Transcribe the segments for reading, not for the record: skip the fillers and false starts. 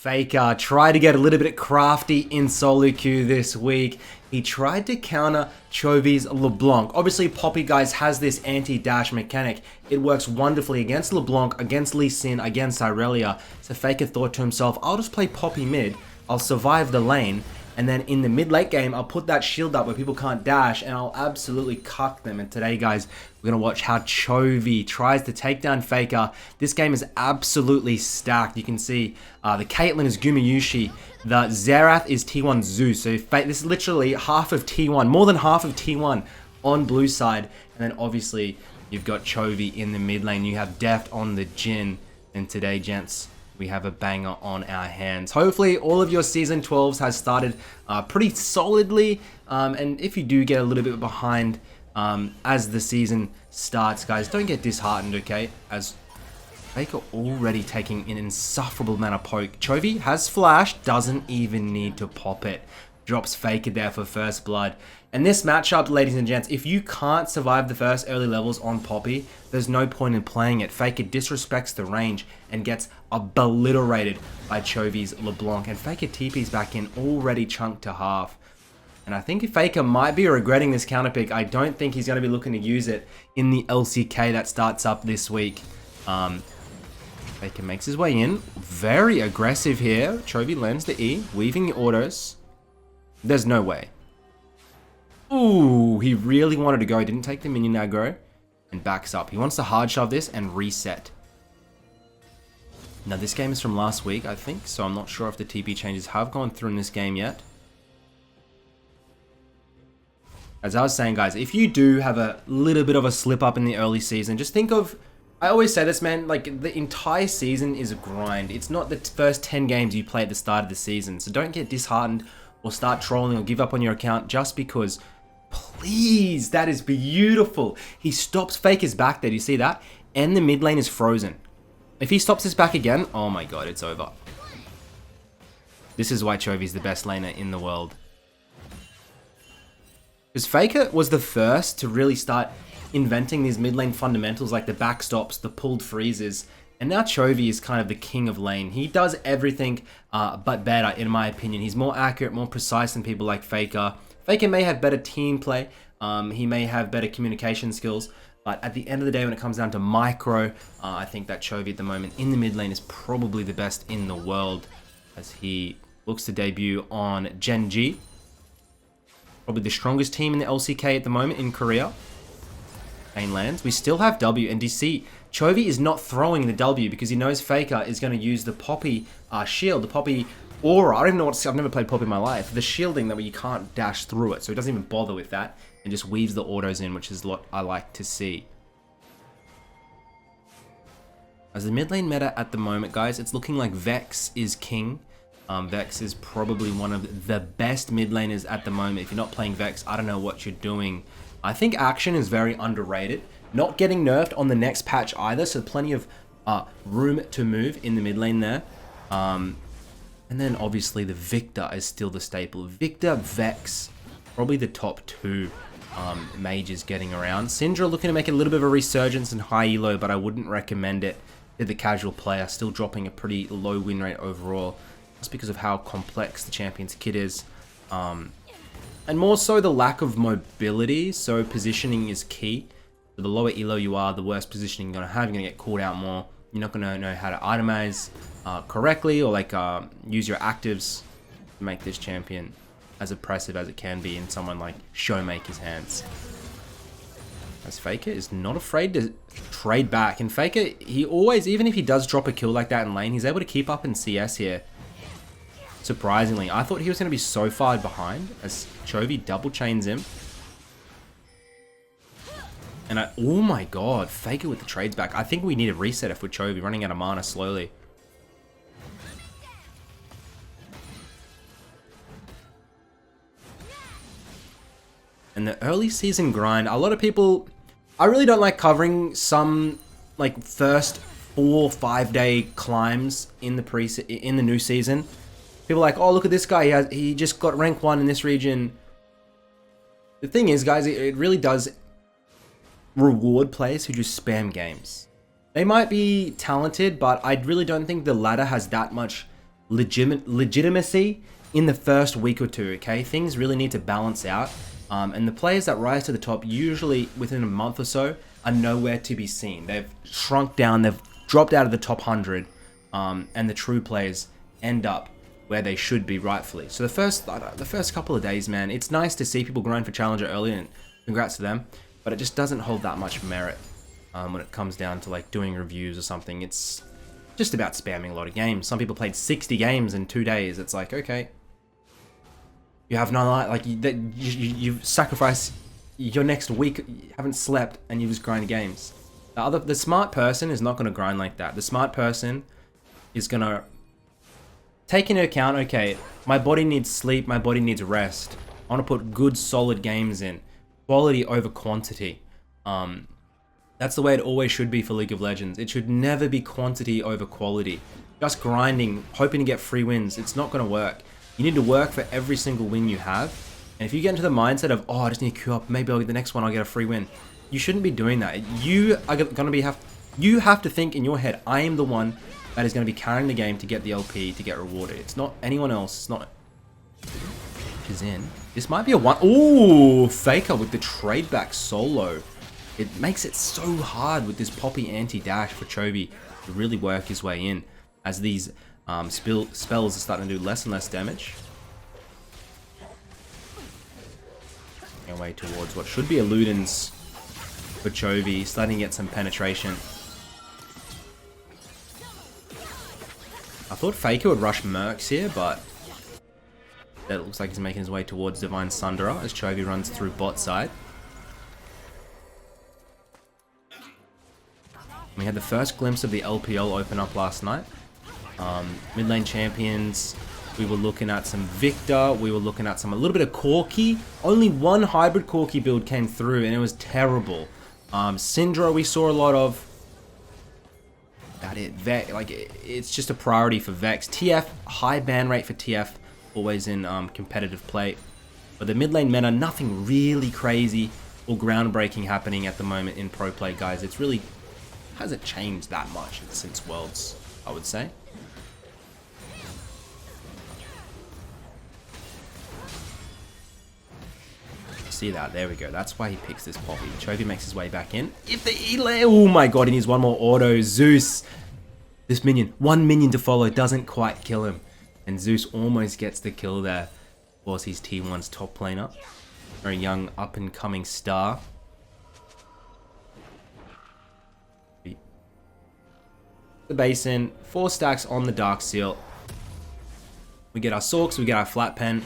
FAKER tried to get a little bit crafty in solo queue this week. He tried to counter Chovy's LeBlanc. Obviously, Poppy, guys, has this anti-dash mechanic. It works wonderfully against LeBlanc, against Lee Sin, against Irelia. So FAKER thought to himself, I'll just play Poppy mid, I'll survive the lane, and then in the mid-late game, I'll put that shield up where people can't dash, and I'll absolutely cuck them. And today, guys, we're going to watch how Chovy tries to take down FAKER. This game is absolutely stacked. You can see the Caitlyn is Gumayushi. The Xerath is T1 Zeus. So this is literally half of T1, more than half of T1 on blue side. And then, obviously, you've got Chovy in the mid lane. You have Deft on the Jhin. And today, gents, we have a banger on our hands. Hopefully, all of your Season 12s has started pretty solidly. And if you do get a little bit behind as the season starts, guys, don't get disheartened, okay? As FAKER already taking an insufferable amount of poke. Chovy has flash, doesn't even need to pop it. Drops FAKER there for first blood. And this matchup, ladies and gents, if you can't survive the first early levels on Poppy, there's no point in playing it. FAKER disrespects the range and gets obliterated by Chovy's LeBlanc. And FAKER TP's back in, already chunked to half. And I think FAKER might be regretting this counter pick. I don't think he's going to be looking to use it in the LCK that starts up this week. FAKER makes his way in. Very aggressive here. Chovy lands the E, weaving the autos. There's no way. Ooh, he really wanted to go. Didn't take the minion aggro and backs up. He wants to hard shove this and reset. Now, this game is from last week, I think, so I'm not sure if the TP changes have gone through in this game yet. As I was saying, guys, if you do have a little bit of a slip up in the early season, just think of, I always say this, man, like the entire season is a grind. It's not the first 10 games you play at the start of the season. So don't get disheartened or start trolling or give up on your account just because. Please, that is beautiful. He stops FAKER's back there. Do you see that? And the mid lane is frozen. If he stops his back again, oh my god, it's over. This is why Chovy's the best laner in the world. Because FAKER was the first to really start inventing these mid lane fundamentals like the backstops, the pulled freezes. And now Chovy is kind of the king of lane. He does everything but better, in my opinion. He's more accurate, more precise than people like FAKER. FAKER may have better team play, he may have better communication skills, but at the end of the day, when it comes down to micro, I think that Chovy at the moment in the mid lane is probably the best in the world as he looks to debut on Gen G. Probably the strongest team in the LCK at the moment in Korea. Main lands. We still have W, and DC. Chovy is not throwing the W because he knows FAKER is going to use the Poppy shield, the Poppy aura. I don't even know what, I've never played Poppy in my life. The shielding that way you can't dash through it, so he doesn't even bother with that and just weaves the autos in, which is what I like to see. As the mid lane meta at the moment, guys, it's looking like Vex is king. Vex is probably one of the best mid laners at the moment. If you're not playing Vex, I don't know what you're doing. I think Action is very underrated. Not getting nerfed on the next patch either, so plenty of room to move in the mid lane there. And then obviously the Victor is still the staple. Victor, Vex, probably the top two mages getting around. Syndra looking to make a little bit of a resurgence in high elo, but I wouldn't recommend it to the casual player. Still dropping a pretty low win rate overall, just because of how complex the champion's kit is. And more so the lack of mobility, so positioning is key. The lower elo you are, the worse positioning you're going to have. You're going to get called out more. You're not going to know how to itemize correctly or like use your actives to make this champion as oppressive as it can be in someone like Showmaker's hands. As FAKER is not afraid to trade back. And FAKER, he always, even if he does drop a kill like that in lane, he's able to keep up in CS here. Surprisingly, I thought he was going to be so far behind as Chovy double chains him. And oh my god, FAKER with the trades back. I think we need a reset if we're Chovy, running out of mana slowly. And the early season grind, a lot of people, I really don't like covering some like first 4 or 5 day climbs in the new season. People are like, oh, look at this guy, he just got rank 1 in this region. The thing is, guys, it really does reward players who just spam games. They might be talented, but I really don't think the ladder has that much legitimacy in the first week or two, okay? Things really need to balance out. And the players that rise to the top, usually within a month or so, are nowhere to be seen. They've shrunk down, they've dropped out of the top 100, and the true players end up where they should be rightfully. So the first couple of days, man, it's nice to see people grind for Challenger early, and congrats to them, but it just doesn't hold that much merit when it comes down to like doing reviews or something. It's just about spamming a lot of games. Some people played 60 games in 2 days. It's like, okay, you have no life, like you've sacrificed your next week, you haven't slept, and you just grind games. The smart person is not going to grind like that. The smart person is going to take into account, okay, my body needs sleep, my body needs rest. I want to put good, solid games in. Quality over quantity. That's the way it always should be for League of Legends. It should never be quantity over quality. Just grinding, hoping to get free wins, it's not going to work. You need to work for every single win you have. And if you get into the mindset of, oh, I just need to queue up, maybe I'll get the next one, I'll get a free win. You shouldn't be doing that. You are going to you have to think in your head, I am the one that is going to be carrying the game to get the LP, to get rewarded. It's not anyone else. It's not... Is in. This might be a one... Ooh, Faker with the trade back solo. It makes it so hard with this Poppy anti-dash for Chovy to really work his way in, as these spells are starting to do less and less damage. Away towards what should be a Ludens for Chovy, starting to get some penetration. I thought Faker would rush Mercs here, but that looks like he's making his way towards Divine Sunderer as Chovy runs through bot side. We had the first glimpse of the LPL open up last night. Mid lane champions, we were looking at some Victor, we were looking at a little bit of Corki. Only one hybrid Corki build came through and it was terrible. Syndra we saw a lot of. That it, Vex, like it's just a priority for Vex. TF, high ban rate for TF, always in competitive play. But the mid lane meta, nothing really crazy or groundbreaking happening at the moment in pro play, guys. It's really hasn't changed that much since Worlds, I would say. See that? There we go. That's why he picks this Poppy. Chovy makes his way back in. If the oh my god, he needs one more auto. Zeus. This minion. One minion to follow doesn't quite kill him. And Zeus almost gets the kill there. Of course, he's T1's top laner. Very young, up-and-coming star. The basin. 4 stacks on the Dark Seal. We get our Sorks, we get our Flat Pen.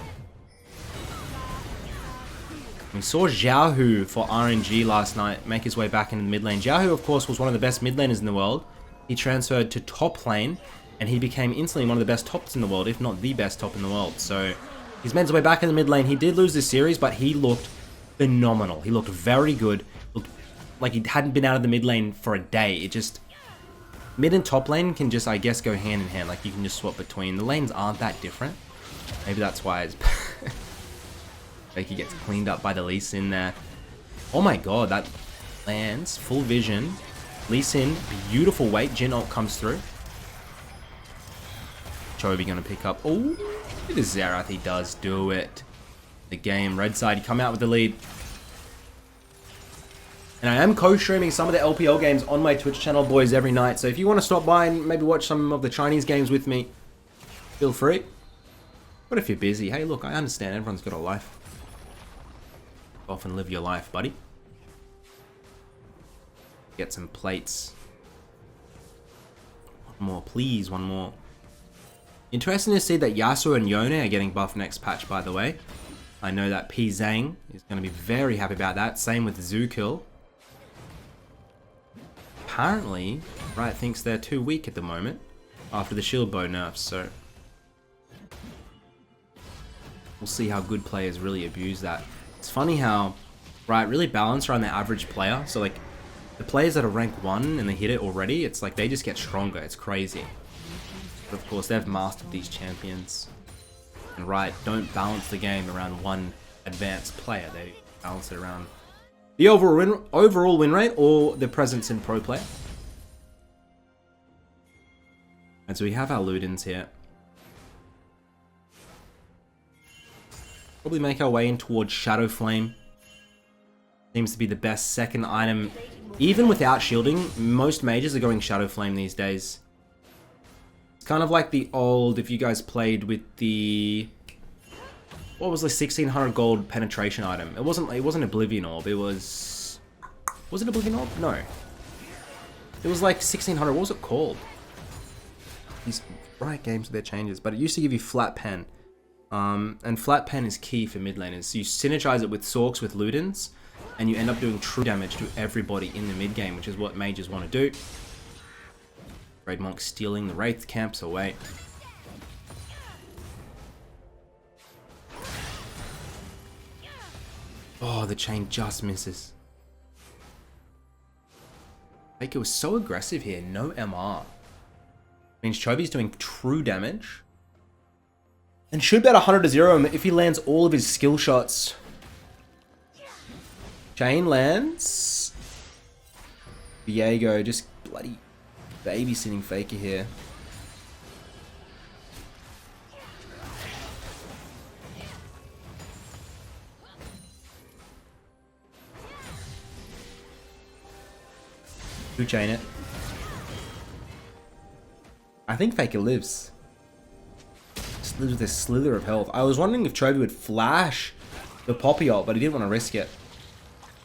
We saw Xiaohu for RNG last night make his way back into the mid lane. Xiaohu, of course, was one of the best mid laners in the world. He transferred to top lane, and he became instantly one of the best tops in the world, if not the best top in the world. So he's made his way back in the mid lane. He did lose this series, but he looked phenomenal. He looked very good. Looked like he hadn't been out of the mid lane for a day. It just... Mid and top lane can just, I guess, go hand in hand. Like, you can just swap between. The lanes aren't that different. Maybe that's why it's... He gets cleaned up by the Lee Sin there. Oh my god, that lands. Full vision. Lee Sin, beautiful weight. Jin ult comes through. Chovy gonna pick up. Oh, it is Xerath. He does do it. The game. Red side, come out with the lead. And I am co-streaming some of the LPL games on my Twitch channel, boys, every night. So if you want to stop by and maybe watch some of the Chinese games with me, feel free. But if you're busy, hey, look, I understand. Everyone's got a life. Often live your life, buddy. Get some plates. One more, please, one more. Interesting to see that Yasuo and Yone are getting buffed next patch, by the way. I know that P Zhang is going to be very happy about that. Same with Zukil. Apparently, Riot thinks they're too weak at the moment after the shield bow nerfs, so we'll see how good players really abuse that. It's funny how Riot really balance around the average player. So like the players that are rank 1 and they hit it already, it's like they just get stronger. It's crazy. But of course they've mastered these champions. And Riot don't balance the game around one advanced player. They balance it around the overall win rate or the presence in pro play. And so we have our Ludens here. Probably make our way in towards Shadow Flame. Seems to be the best second item. Even without shielding, most mages are going Shadow Flame these days. It's kind of like the old, if you guys played with the... What was the 1600 gold penetration item? It wasn't Oblivion Orb, it was... Was it Oblivion Orb? No. It was like 1600, what was it called? These Riot Games with their changes, but it used to give you Flat Pen. And Flat Pen is key for mid laners. So you synergize it with Sorks, with Ludens, and you end up doing true damage to everybody in the mid game, which is what mages want to do. Raid Monk stealing the Wraith camps away. Oh, the chain just misses. FAKER was so aggressive here, no MR. Means Chovy's doing true damage. And should bet 100 to 0 him if he lands all of his skill shots. Chain lands. Viego just bloody babysitting FAKER here. Who chain it? I think FAKER lives. Just lives with a slither of health. I was wondering if Chovy would flash the Poppy ult, but he didn't want to risk it.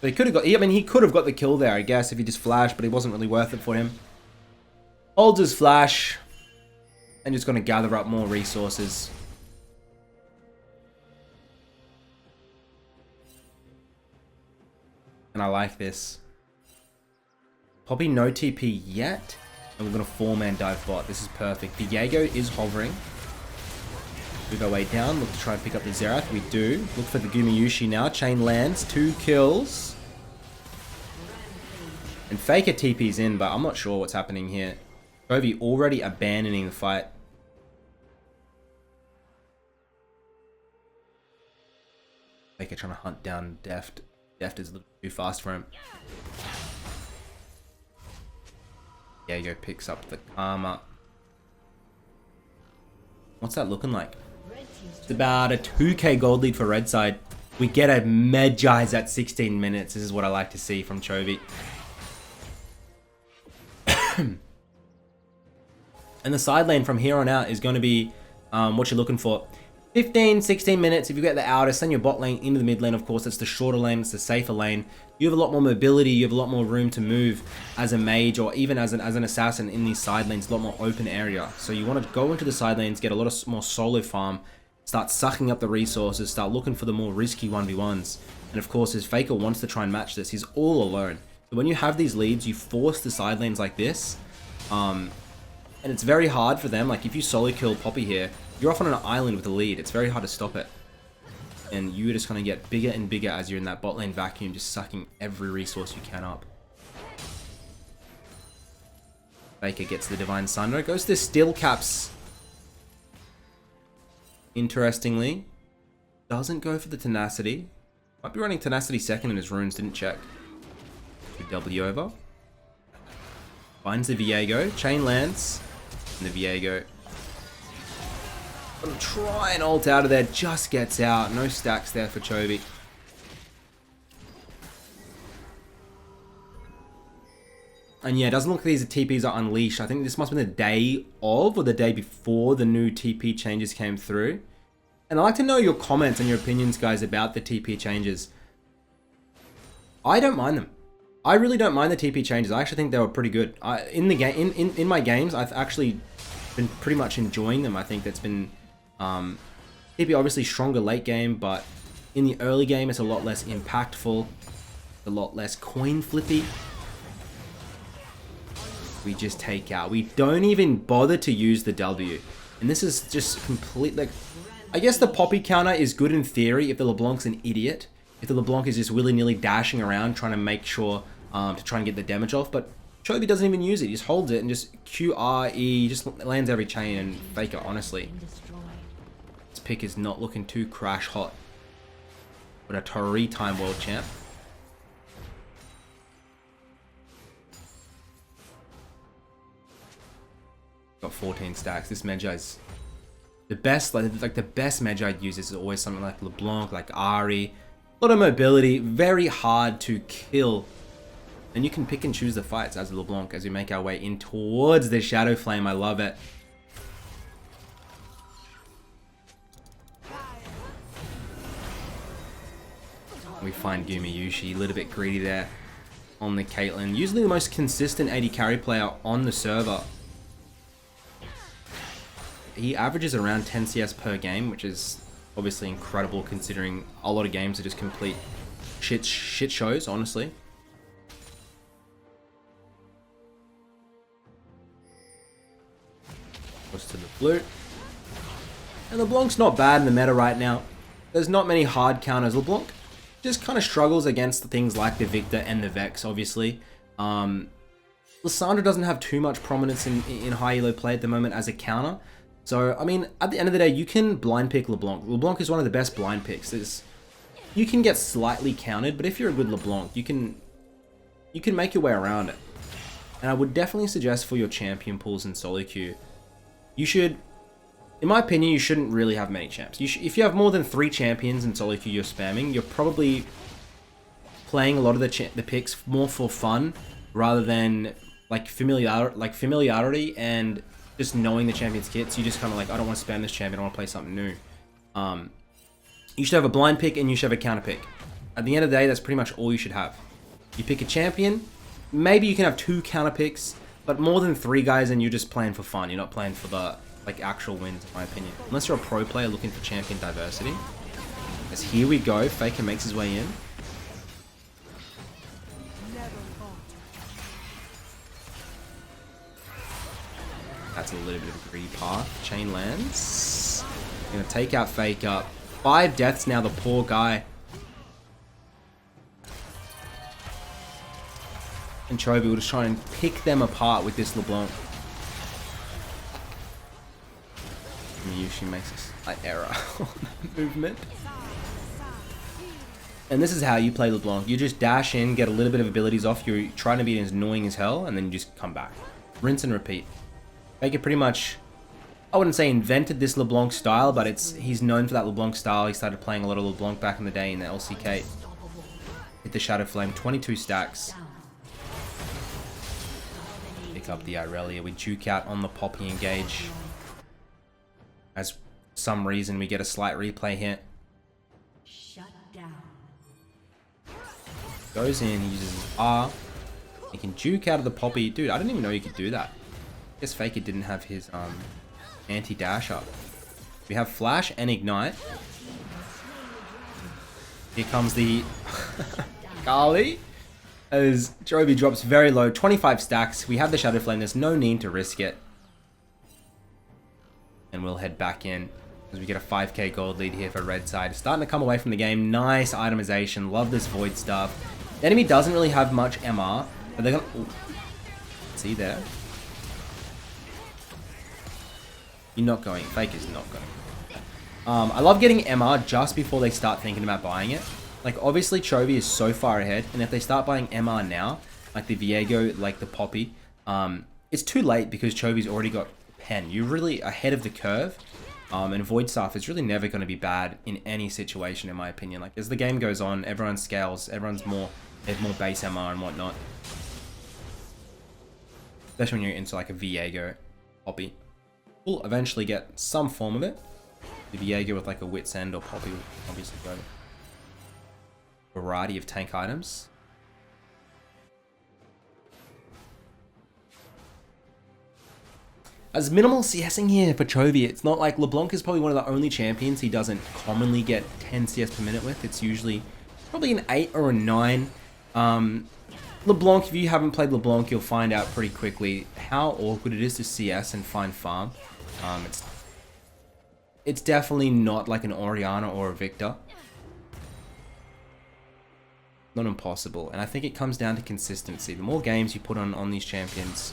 But he could have got, I mean, he could have got the kill there, I guess, if he just flashed, but it wasn't really worth it for him. Holds his flash, and just going to gather up more resources. And I like this. Poppy no TP yet, and we're going to 4-man dive bot. This is perfect. Viego is hovering. Move our way down, look to try and pick up the Xerath. We do. Look for the Gumayushi now. Chain lands, 2 kills. And FAKER TP's in, but I'm not sure what's happening here. Chovy already abandoning the fight. FAKER trying to hunt down Deft. Deft is a little too fast for him. Viego picks up the Karma. What's that looking like? It's about a 2k gold lead for red side. We get a Medjai's at 16 minutes. This is what I like to see from Chovy. And the side lane from here on out is going to be what you're looking for. 15, 16 minutes. If you get the outer, send your bot lane into the mid lane. Of course, it's the shorter lane. It's the safer lane. You have a lot more mobility. You have a lot more room to move as a mage or even as an assassin in these side lanes. A lot more open area. So you want to go into the side lanes, get a lot of more solo farm, start sucking up the resources, start looking for the more risky 1v1s. And of course, as FAKER wants to try and match this, he's all alone. So when you have these leads, you force the side lanes like this. And it's very hard for them. Like if you solo kill Poppy here, you're off on an island with a lead. It's very hard to stop it. And you're just going to get bigger and bigger as you're in that bot lane vacuum, just sucking every resource you can up. FAKER gets the Divine Sunder. Goes to Steel Caps. Interestingly, doesn't go for the Tenacity. Might be running Tenacity second in his runes, didn't check. W over. Finds the Viego. Chain lands. And the Viego. Gonna try and ult out of there. Just gets out. No stacks there for Chovy. And yeah, it doesn't look like these TPs are unleashed. I think this must have been the day of or the day before the new TP changes came through. And I'd like to know your comments and your opinions, guys, about the TP changes. I don't mind them. I really don't mind the TP changes. I actually think they were pretty good. In the game, in my games, I've actually been pretty much enjoying them. I think that's been TP obviously stronger late game, but in the early game, it's a lot less impactful, a lot less coin flippy. We just take out. We don't even bother to use the W, and this is just complete. Like, I guess the Poppy counter is good in theory if the LeBlanc's an idiot. If the LeBlanc is just willy-nilly dashing around trying to make sure to try and get the damage off, but Chovy doesn't even use it. He just holds it and just QRE, just lands every chain. And FAKER, honestly, this pick is not looking too crash hot. But a 3-time world champ. Got 14 stacks. This Medjai's The best, like the best mage I'd use is always something like LeBlanc, like Ari. A lot of mobility, very hard to kill. And you can pick and choose the fights as LeBlanc as we make our way in towards the Shadow Flame. I love it. We find Gumayushi, a little bit greedy there on the Caitlyn. Usually the most consistent AD carry player on the server. He averages around 10 CS per game, which is obviously incredible considering a lot of games are just complete shit shows, honestly. Goes to the blue. And LeBlanc's not bad in the meta right now. There's not many hard counters. LeBlanc just kind of struggles against things like the Victor and the Vex, obviously. Lissandra doesn't have too much prominence in high elo play at the moment as a counter. So, I mean, at the end of the day, you can blind pick LeBlanc. LeBlanc is one of the best blind picks. You can get slightly countered, but if you're a good LeBlanc, you can make your way around it. And I would definitely suggest for your champion pools in solo queue, you should, in my opinion, you shouldn't really have many champs. If you have more than 3 champions in solo queue you're spamming, you're probably playing a lot of the picks more for fun rather than like familiarity and just knowing the champion's kits. You just kind of like, I don't want to spam this champion, I want to play something new. You should have a blind pick and you should have a counter pick. At the end of the day, that's pretty much all you should have. You pick a champion, maybe you can have 2 counter picks, but more than 3 guys and you're just playing for fun. You're not playing for the like actual wins, in my opinion. Unless you're a pro player looking for champion diversity. As here we go, Faker makes his way in. That's a little bit of a greedy path. Chain lands. Gonna take out Faker. 5 deaths now, the poor guy. And Chovy will just try and pick them apart with this LeBlanc. Yushi makes a slight error on that movement. And this is how you play LeBlanc. You just dash in, get a little bit of abilities off. You're trying to be as annoying as hell, and then you just come back. Rinse and repeat. Faker pretty much, I wouldn't say invented this LeBlanc style, but he's known for that LeBlanc style. He started playing a lot of LeBlanc back in the day in the LCK. Hit the Shadow Flame, 22 stacks. Pick up the Irelia. We juke out on the Poppy engage. As for some reason we get a slight replay here. Shut down. Goes in, he uses R. He can juke out of the Poppy. Dude, I didn't even know you could do that. I guess Faker didn't have his anti-dash up. We have Flash and Ignite. Here comes the Kali. As Chovy drops very low, 25 stacks. We have the Shadow Flame, there's no need to risk it. And we'll head back in as we get a 5k gold lead here for red side. Starting to come away from the game. Nice itemization. Love this void stuff. The enemy doesn't really have much MR, but they're gonna... Ooh. See there? You're not going. Faker's not going. I love getting MR just before they start thinking about buying it. Like, obviously, Chovy is so far ahead, and if they start buying MR now, like the Viego, like the Poppy, it's too late because Chovy's already got pen. You're really ahead of the curve, and Void Staff is really never going to be bad in any situation, in my opinion. Like, as the game goes on, everyone scales, they have more base MR and whatnot. Especially when you're into like a Viego Poppy. We'll eventually get some form of it. The Viego with like a Wit's End or Poppy will obviously go. Variety of tank items. As minimal CSing here for Chovy. It's not like LeBlanc is probably one of the only champions he doesn't commonly get 10 CS per minute with. It's usually probably an 8 or a 9. LeBlanc, if you haven't played LeBlanc, you'll find out pretty quickly how awkward it is to CS and find farm. It's definitely not like an Orianna or a Victor. Not impossible, and I think it comes down to consistency. The more games you put on these champions,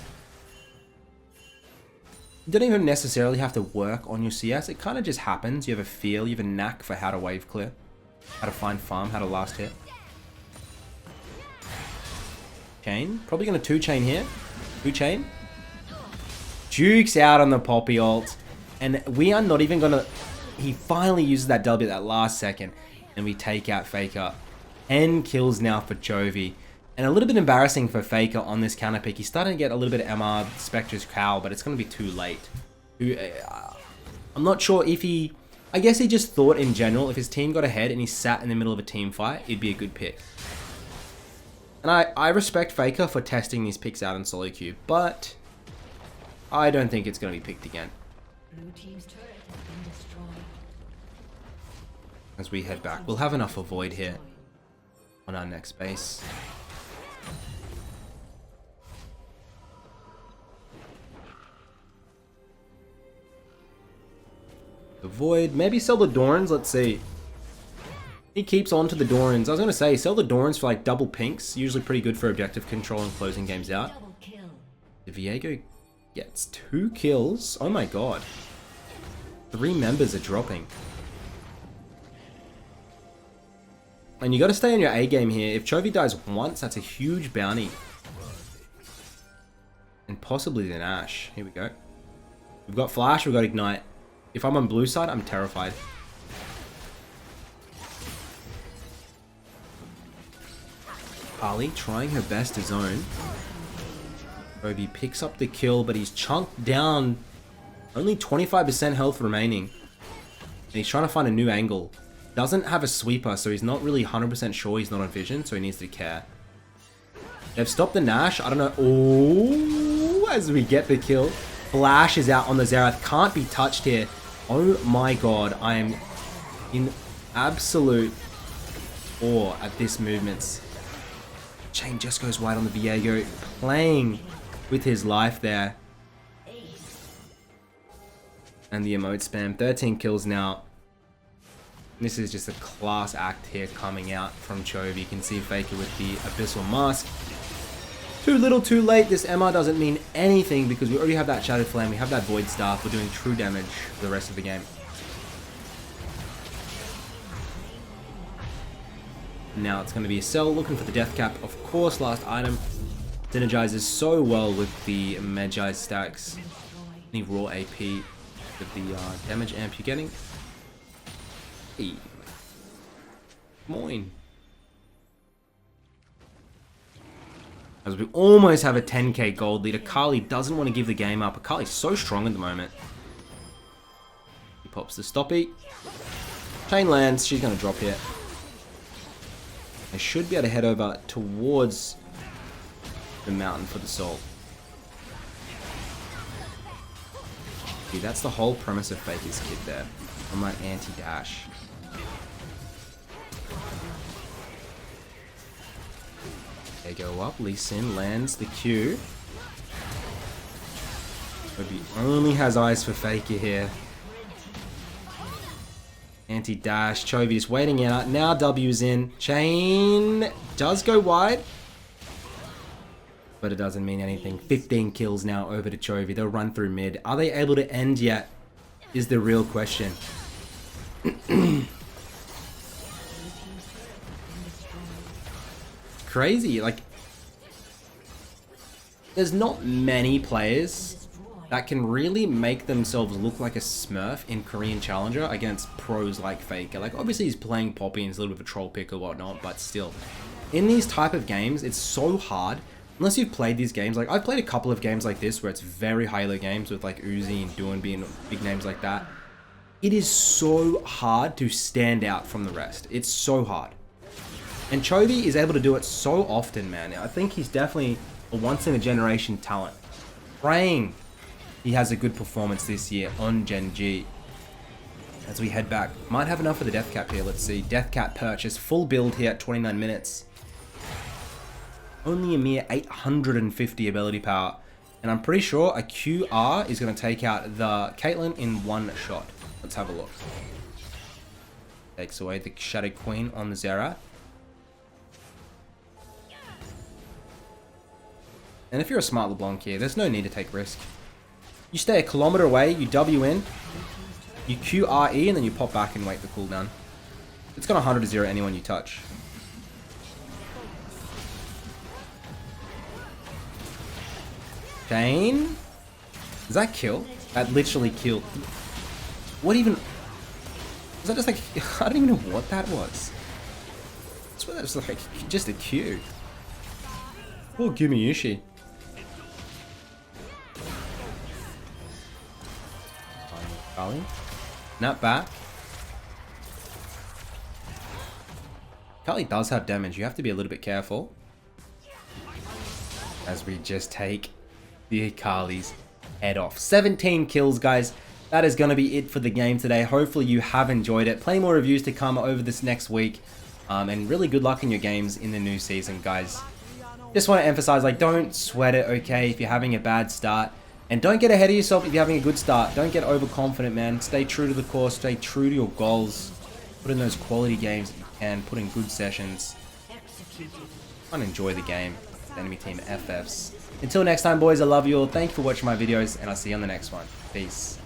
you don't even necessarily have to work on your CS. It kind of just happens. You have a feel, you have a knack for how to wave clear, how to find farm, how to last hit. Chain, probably gonna 2-chain here. 2-chain. Jukes out on the Poppy ult. And we are not even gonna... He finally uses that W at that last second. And we take out FAKER. 10 kills now for Chovy. And a little bit embarrassing for FAKER on this counter pick. He's starting to get a little bit of MR, Spectre's Cowl, but it's going to be too late. I'm not sure if he... I guess he just thought in general, if his team got ahead and he sat in the middle of a team fight, it'd be a good pick. And I respect FAKER for testing these picks out in solo queue, but I don't think it's going to be picked again. Blue team's turret has been destroyed. As we head back, we'll have enough Avoid here on our next base. Avoid, maybe sell the Dorans, let's see. He keeps on to the Dorans. I was going to say, sell the Dorans for like double pinks. Usually pretty good for objective control and closing games out. Double kill. The Viego gets 2 kills. Oh my god. 3 members are dropping. And you got to stay on your A game here. If Chovy dies once, that's a huge bounty. And possibly the Nash. Here we go. We've got Flash, we've got Ignite. If I'm on blue side, I'm terrified. Harley trying her best to zone. Chovy picks up the kill, but he's chunked down. Only 25% health remaining. And he's trying to find a new angle. Doesn't have a sweeper, so he's not really 100% sure he's not on vision, so he needs to care. They've stopped the Nash. I don't know. Oh, as we get the kill. Flash is out on the Xerath. Can't be touched here. Oh my god. I am in absolute awe at this movements. Chain just goes wide on the Viego. Playing with his life there. And the emote spam. 13 kills now. This is just a class act here coming out from Chovy. You can see FAKER with the Abyssal Mask. Too little, too late. This MR doesn't mean anything because we already have that Shattered Flame. We have that Void Staff. We're doing true damage for the rest of the game. Now it's going to be a Cell looking for the Death Cap. Of course, last item. Synergizes so well with the Magi stacks. Any raw AP with the damage amp you're getting. Hey. Moin. As we almost have a 10k gold lead. Akali doesn't want to give the game up. Akali's so strong at the moment. He pops the Stoppy. Chain lands. She's going to drop here. I should be able to head over towards the mountain for the soul. See, that's the whole premise of FAKER's kit there. On that anti-dash. They go up. Lee Sin lands the Q. Chovy only has eyes for FAKER here. Anti-dash. Chovy just waiting out. Now W's in. Chain does go wide. But it doesn't mean anything. 15 kills now over to Chovy. They'll run through mid. Are they able to end yet? Is the real question. Crazy. Like, there's not many players that can really make themselves look like a smurf in Korean Challenger against pros like FAKER. Like, obviously he's playing Poppy and he's a little bit of a troll pick or whatnot, but still. In these type of games, it's so hard. Unless you've played these games, like I've played a couple of games like this where it's very high-low games with like Uzi and Duan being big names like that. It is so hard to stand out from the rest. It's so hard. And Chovy is able to do it so often, man. I think he's definitely a once-in-a-generation talent. Praying he has a good performance this year on Gen G. As we head back. Might have enough for the Death Cap here. Let's see. Death Cap purchase. Full build here at 29 minutes. Only a mere 850 ability power. And I'm pretty sure a QR is going to take out the Caitlyn in one shot. Let's have a look. Takes away the Shadow Queen on the Xerath. And if you're a smart LeBlanc here, there's no need to take risk. You stay a kilometer away, you W in, you QRE, and then you pop back and wait for cooldown. It's got 100 to 0 anyone you touch. Chain? Does that kill? That literally killed. What even... Was that just like... I don't even know what that was. I swear that was like just a Q. Oh, gimme Ishi. Kali. Not back. Kali does have damage. You have to be a little bit careful. As we just take the Kali's head off. 17 kills, guys. That is going to be it for the game today. Hopefully you have enjoyed it. Plenty more reviews to come over this next week. And really good luck in your games in the new season, guys. Just want to emphasize, like, don't sweat it, okay, if you're having a bad start. And don't get ahead of yourself if you're having a good start. Don't get overconfident, man. Stay true to the course. Stay true to your goals. Put in those quality games that you can. Put in good sessions. And enjoy the game. Enemy team FFs. Until next time, boys, I love you all. Thank you for watching my videos, and I'll see you on the next one. Peace.